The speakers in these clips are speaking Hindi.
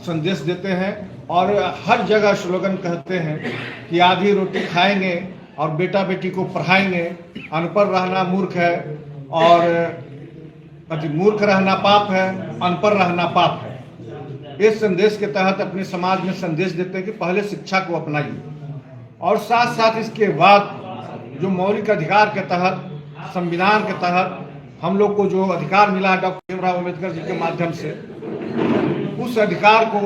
संदेश देते हैं और हर जगह स्लोगन कहते हैं कि आधी रोटी खाएंगे और बेटा बेटी को पढ़ाएंगे, अनपढ़ रहना मूर्ख है और मूर्ख रहना पाप है, अनपढ़ रहना पाप है। इस संदेश के तहत अपने समाज में संदेश देते हैं कि पहले शिक्षा को अपनाइए और साथ साथ इसके बाद जो मौलिक अधिकार के तहत, संविधान के तहत हम लोग को जो अधिकार मिला है डॉक्टर भीमराव अम्बेडकर जी के माध्यम से, उस अधिकार को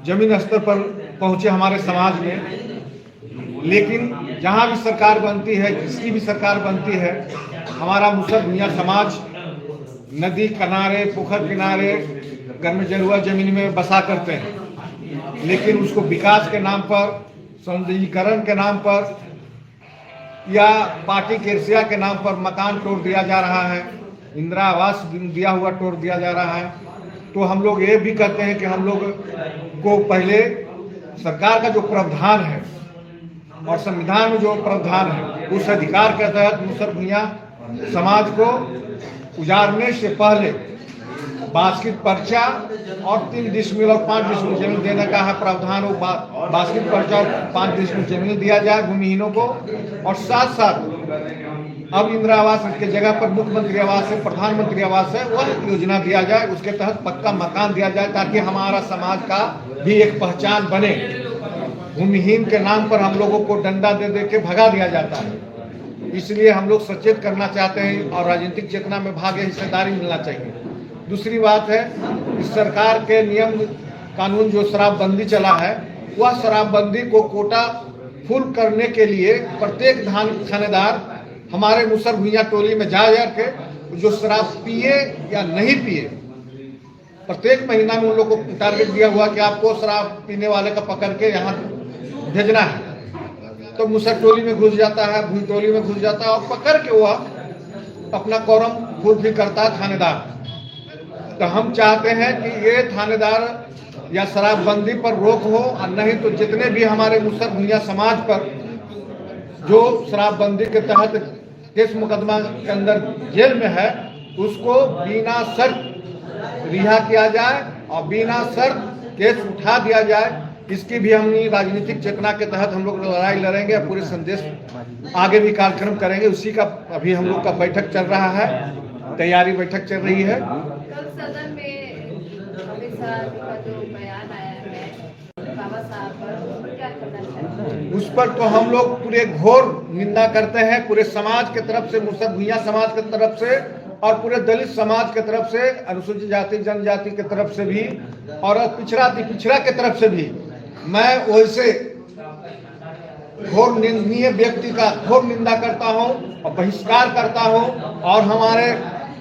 जमीन स्तर पर पहुंचे हमारे समाज में। लेकिन जहां भी सरकार बनती है, किसी भी सरकार बनती है, हमारा मुसहर भूइयां समाज नदी किनारे, पोखर किनारे, गर्म जलुआ जमीन में बसा करते हैं। लेकिन उसको विकास के नाम पर, सौंदर्यीकरण के नाम पर या पार्टी के ईर्ष्या के नाम पर मकान तोड़ दिया जा रहा है, इंदिरा आवास दिया हुआ तोड़ दिया जा रहा है। तो हम लोग ये भी कहते हैं कि हम लोग को पहले सरकार का जो प्रावधान है और संविधान में जो प्रावधान है, उस अधिकार के तहत मुसहर भूइयां समाज को उजाड़ने से पहले बास्केट पर्चा और 3 डिसमिल और 5 डिसमिल जमीन देने का है प्रावधान। वो बास्केट पर्चा और 5 डिसमिल जमीन दिया जाए भूमिहीनों को, और साथ साथ अब इंदिरा आवास के जगह पर मुख्यमंत्री आवास है, प्रधानमंत्री आवास है, वह योजना दिया जाए। उसके तहत पक्का मकान दिया जाए ताकि हमारा समाज का भी एक पहचान बने। भूमिहीन के नाम पर हम लोगों को डंडा दे दे के भगा दिया जाता है। इसलिए हम लोग सचेत करना चाहते हैं और राजनीतिक चेतना में भाग्य हिस्सेदारी मिलना चाहिए। दूसरी बात है, इस सरकार के नियम कानून जो शराबबंदी चला है, वह शराबबंदी को कोटा फुल करने के लिए प्रत्येक थानेदार हमारे मुसहर भूइयां टोली में जा के जो शराब पिए या नहीं पिए, प्रत्येक महीना में उन लोगों को टारगेट दिया हुआ कि आपको शराब पीने वाले का पकड़ के यहाँ भेजना है। तो मुसहर टोली में घुस जाता है, भूइ टोली में घुस जाता है और पकड़ के वह अपना कॉरम फुलफिल करता है थानेदार। तो हम चाहते हैं कि ये थानेदार या शराबबंदी पर रोक हो, और नहीं तो जितने भी हमारे मुसहर भूइयां समाज पर जो शराबबंदी के तहत केस मुकदमा के अंदर जेल में है, उसको बिना शर्त रिहा किया जाए और बिना शर्त केस उठा दिया जाए। इसकी भी हम राजनीतिक चेतना के तहत हम लोग लड़ाई लड़ेंगे, पूरे संदेश आगे भी कार्यक्रम करेंगे। उसी का अभी हम लोग का बैठक चल रहा है, तैयारी बैठक चल रही है। कल सदन में अमित शाह का जो बयान आया है बाबा साहब पर, उस पर क्या करना चाहते हैं? उस पर तो हम लोग पूरे घोर निंदा करते हैं, पूरे समाज के तरफ से, मुसहर भूइयां समाज के तरफ से और पूरे दलित समाज के तरफ से, अनुसूचित जाति जनजाति के तरफ से भी और पिछड़ा के तरफ से भी। मैं वैसे घोर निंदनीय व्यक्ति का घोर निंदा करता हूं और बहिष्कार करता हूं। और हमारे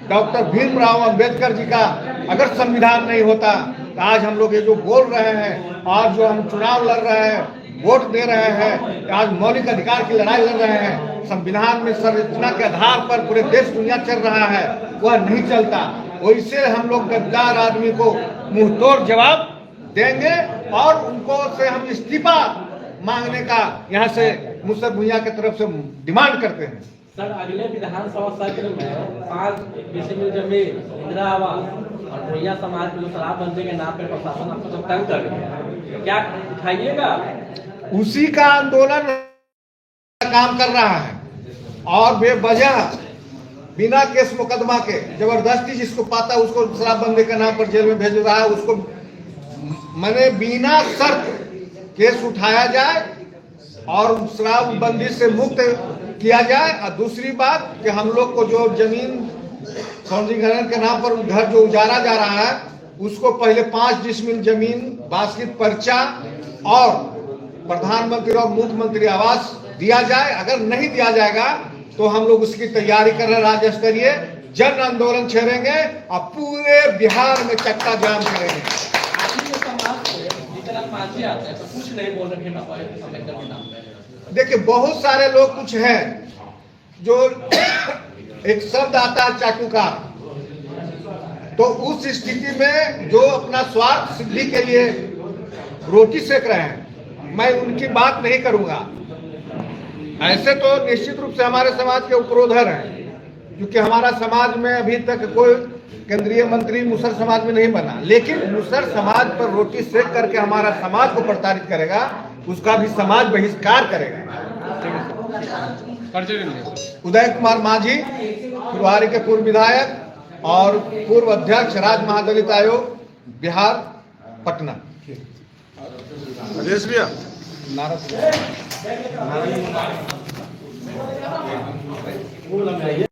डॉक्टर भीमराव अम्बेडकर जी का अगर संविधान नहीं होता तो आज हम लोग ये जो बोल रहे हैं, आज जो हम चुनाव लड़ रहे हैं, वोट दे रहे हैं, आज मौलिक अधिकार की लड़ाई लड़ रहे हैं, संविधान में संरचना के आधार पर पूरे देश दुनिया चल रहा है, वह नहीं चलता। वैसे हम लोग गद्दार आदमी को मुंह तोड़ जवाब देंगे और उनको से हम इस्तीफा मांगने का यहाँ से मुसहर भूइयां की तरफ से डिमांड करते हैं। सर, अगले विधानसभा सत्र में 5 डिसमिल जमीन इंदिरा आवास और भूइयां समाज को शराबबंदी के नाम पर प्रशासन आपको तो तंग कर रही है, क्या उठाइएगा? उसी का आंदोलन काम कर रहा है और बेवजह बिना केस मुकदमा के जबरदस्ती जिसको पाता है उसको शराबबंदी के नाम पर जेल में भेज रहा है। उसको मैंने बिना शर्त केस उठाया जाए और शराबबंदी से मुक्त किया जाए। और दूसरी बात कि हम लोग को जो जमीन सौंदर्यीकरण के नाम पर घर जो उजाड़ा जा रहा है, उसको पहले 5 डिसमिल जमीन, बास्केट पर्चा और प्रधानमंत्री और मुख्यमंत्री आवास दिया जाए। अगर नहीं दिया जाएगा तो हम लोग उसकी तैयारी कर रहे हैं, राज्य स्तरीय जन आंदोलन छेड़ेंगे और पूरे बिहार में चक्का जाम करेंगे। कुछ नहीं बोल रहे। देखिए, बहुत सारे लोग कुछ हैं जो एक शब्द आता है चाटुकार, तो उस स्थिति में जो अपना स्वार्थ सिद्धि के लिए रोटी सेक रहे हैं, मैं उनकी बात नहीं करूंगा। ऐसे तो निश्चित रूप से हमारे समाज के उपरोधर हैं, क्योंकि हमारा समाज में अभी तक कोई केंद्रीय मंत्री मुसर समाज में नहीं बना, लेकिन मुसर समाज पर रोटी सेक करके हमारा समाज को प्रताड़ित करेगा, उसका भी समाज बहिष्कार करेगा। उदय कुमार माझी, फुलवारी के पूर्व विधायक और पूर्व अध्यक्ष राज्य महादलित आयोग बिहार पटना। राजेश भैया नारद